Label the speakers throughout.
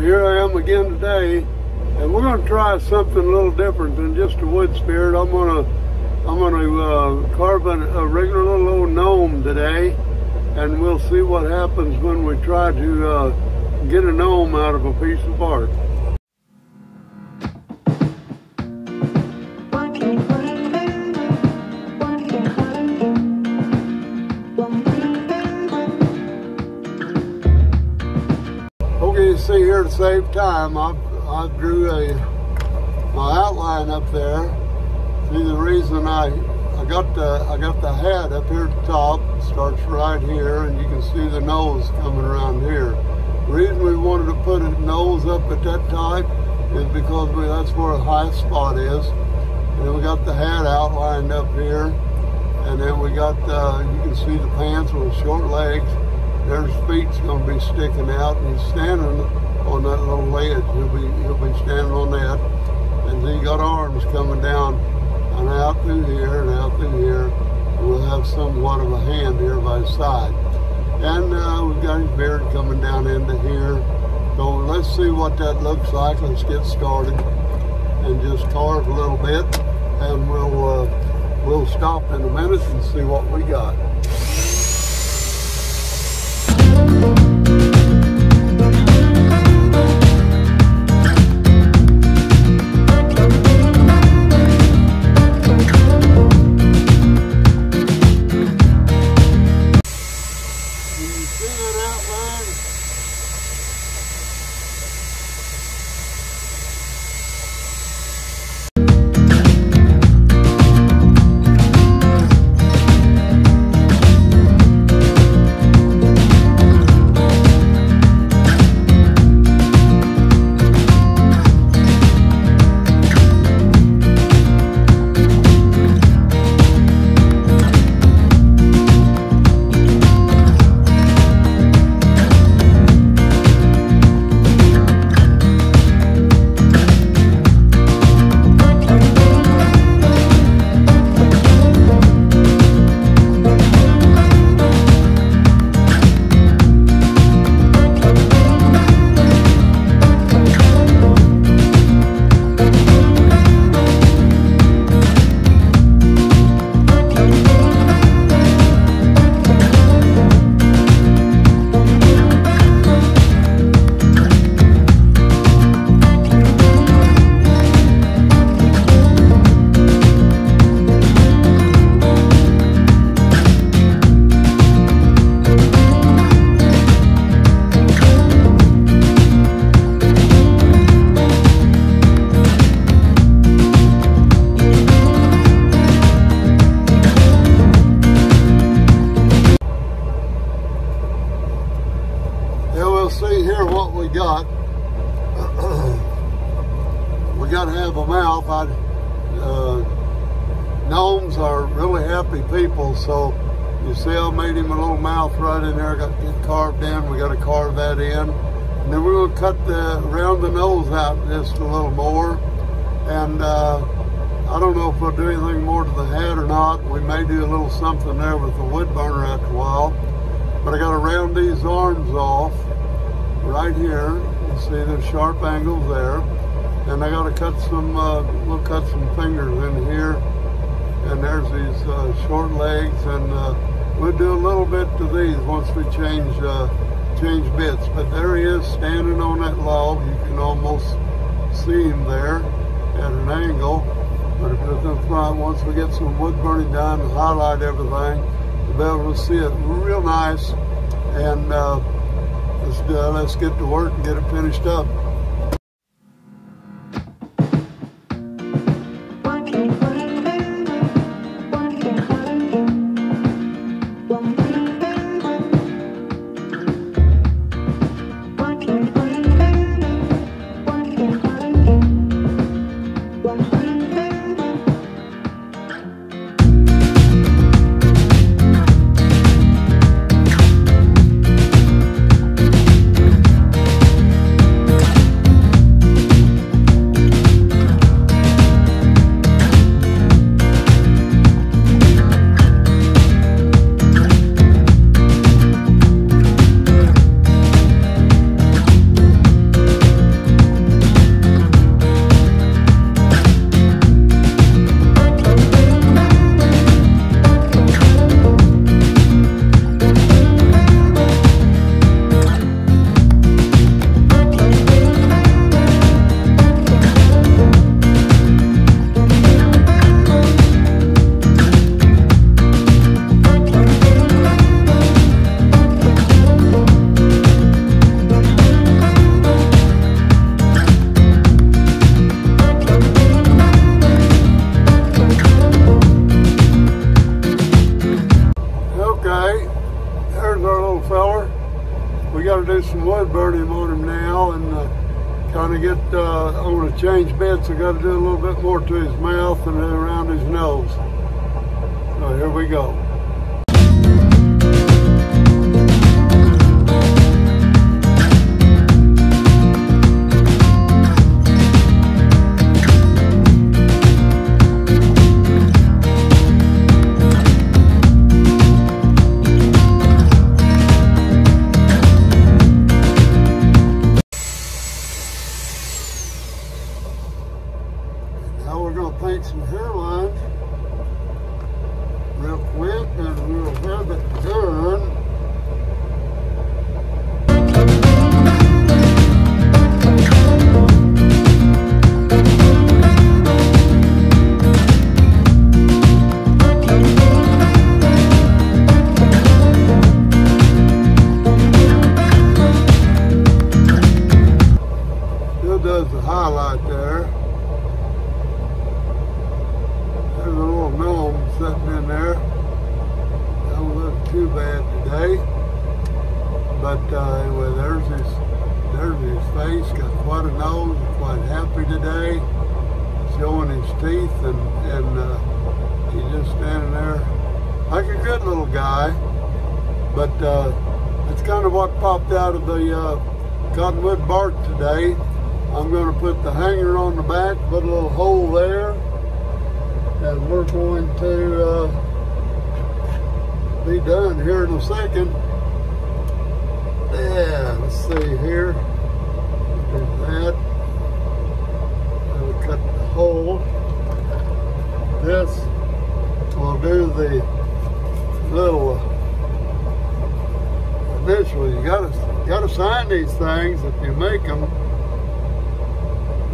Speaker 1: here I am again today, and we're going to try something a little different than just a wood spirit. I'm going to carve a regular little old gnome today, and we'll see what happens when we try to get a gnome out of a piece of bark. Okay, you see here to save time, I drew my outline up there. See, the reason I got the hat up here at the top. It starts right here, and you can see the nose coming around here. The reason we wanted to put a nose up at that top is because that's where the highest spot is. And then we got the hat outlined up here, and then we got you can see the pants with short legs. There's feet's going to be sticking out, and he's standing on that little ledge. He'll be standing on that, and then you got arms coming down and out through here and out through here. And we'll have somewhat of a hand here by his side, and we've got his beard coming down into here. So let's see what that looks like. Let's get started and just carve a little bit, and we'll stop in a minute and see what we got. See here what we got. We got to have a mouth. Gnomes are really happy people, so you see I made him a little mouth right in there. Got it carved in. We got to carve that in, and then we're going to cut around the nose out just a little more. And I don't know if we'll do anything more to the hat or not. We may do a little something there with the wood burner after a while. But I got to round these arms off right here. You see the sharp angles there, and I got to cut some. We'll cut some fingers in here, and there's these short legs, and we'll do a little bit to these once we change bits. But there he is standing on that log. You can almost see him there at an angle. But if it's in front, once we get some wood burning done and highlight everything, you'll be able to see it real nice. And let's get to work and get it finished up. do some wood burning on him now and kind of get, I want to change beds, so I got to do a little bit more to his mouth and around his nose. So here we go. Now we're going to paint some hairlines real quick and we'll have it done. Still does the highlight there. There's a little gnome sitting in there. Don't look too bad today. But anyway, there's his face. Got quite a nose. Quite happy today. Showing his teeth and he's just standing there like a good little guy. But that's kind of what popped out of the cottonwood bark today. I'm going to put the hanger on the back, put a little hole there. And we're going to be done here in a second. Yeah, let's see here. Do that. I'll cut the hole. This will do the little initial. You gotta sign these things if you make them.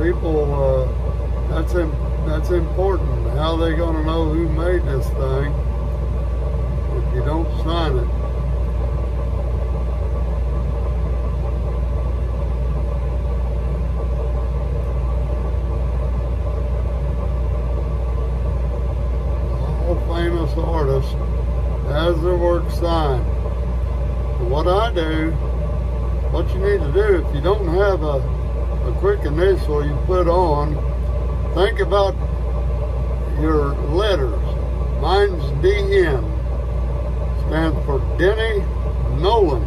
Speaker 1: People, that's important. How are they going to know who made this thing if you don't sign it? All famous artists has their work signed. So what I do, what you need to do, if you don't have a quick initial you put on, think about your letters. Mine's DN. Stands for Denny Nolan.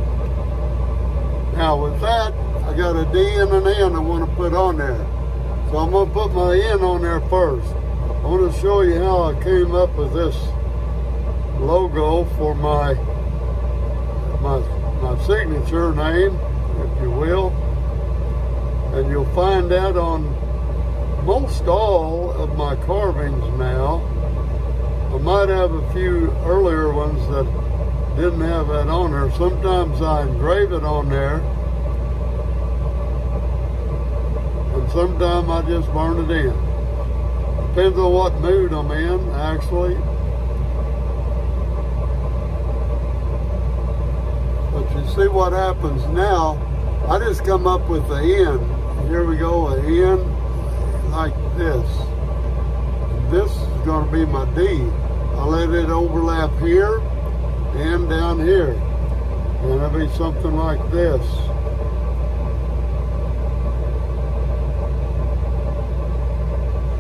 Speaker 1: Now with that, I got a D and an N I want to put on there. So I'm going to put my N on there first. I want to show you how I came up with this logo for my signature name, if you will. And you'll find that on most all of my carvings now. I might have a few earlier ones that didn't have that on there. Sometimes I engrave it on there, and sometimes I just burn it in. Depends on what mood I'm in, actually. But you see what happens now. I just come up with the N. Here we go, an N like this. This is going to be my D. I let it overlap here and down here. And it'll be something like this.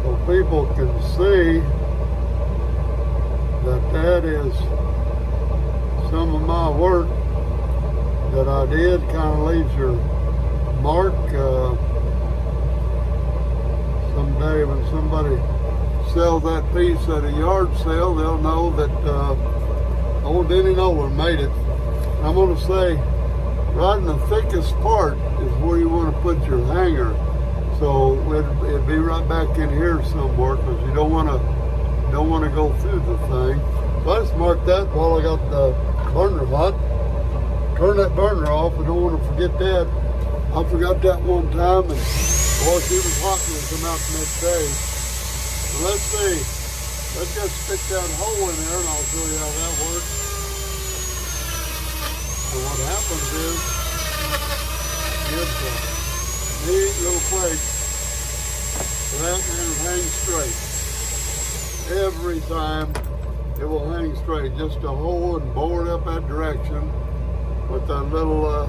Speaker 1: So people can see that that is some of my work that I did. Kind of leaves your mark. Someday when somebody sells that piece at a yard sale, they'll know that old Denny Nolan made it. I'm going to say right in the thickest part is where you want to put your hanger. So it'd be right back in here somewhere, because you don't want to go through the thing. So I just marked that while I got the burner hot. Turn that burner off. I don't want to forget that. I forgot that one time, and boy, it was hot when it came out the next day. So let's see. Let's just stick that hole in there, and I'll show you how that works. So what happens is, get the neat little plate. That and it hangs straight. Every time it will hang straight. Just a hole and bore it up that direction with that little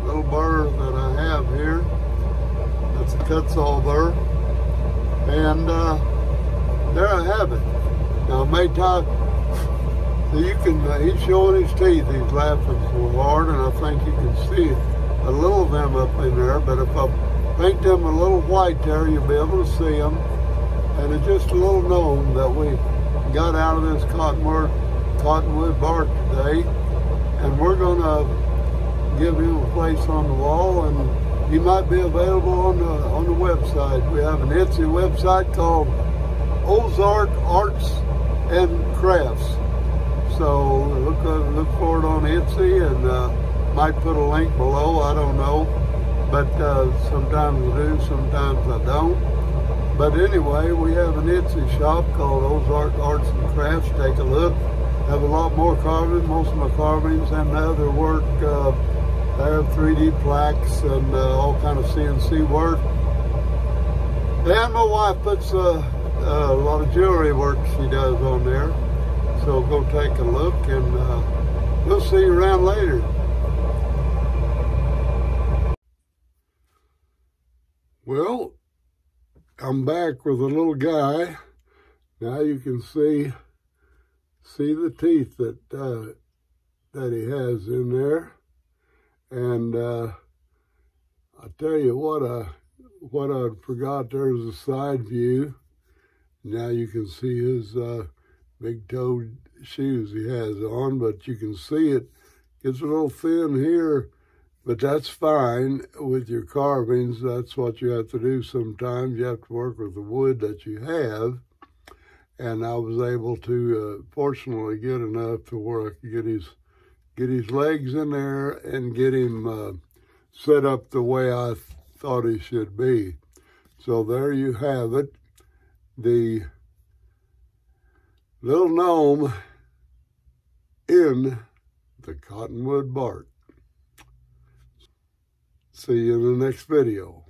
Speaker 1: little burr that I have here. That's a cut-saw burr. And there I have it. Now, Maytop, so you can, he's showing his teeth. He's laughing so hard, and I think you can see a little of them up in there. But if I paint them a little white there, you'll be able to see them. And it's just a little gnome that we got out of this cottonwood bark today. And we're going to give him a place on the wall, and he might be available on the website. We have an Etsy website called Ozark Arts and Crafts. So look for it on Etsy, and might put a link below, I don't know. But sometimes I do, sometimes I don't. But anyway, we have an Etsy shop called Ozark Arts and Crafts. Take a look. Have a lot more carving. Most of my carvings and other work, I have 3D plaques and all kind of CNC work. And my wife puts a lot of jewelry work she does on there. So go take a look, and we'll see you around later. Well, I'm back with a little guy. Now you can see the teeth that he has in there. And I tell you what I forgot, there's a side view. Now you can see his big-toed shoes he has on, but you can see it gets a little thin here, but that's fine with your carvings. That's what you have to do sometimes. You have to work with the wood that you have, and I was able to fortunately get enough to where I could get his legs in there and get him set up the way I thought he should be. So there you have it, the little gnome in the cottonwood bark. See you in the next video.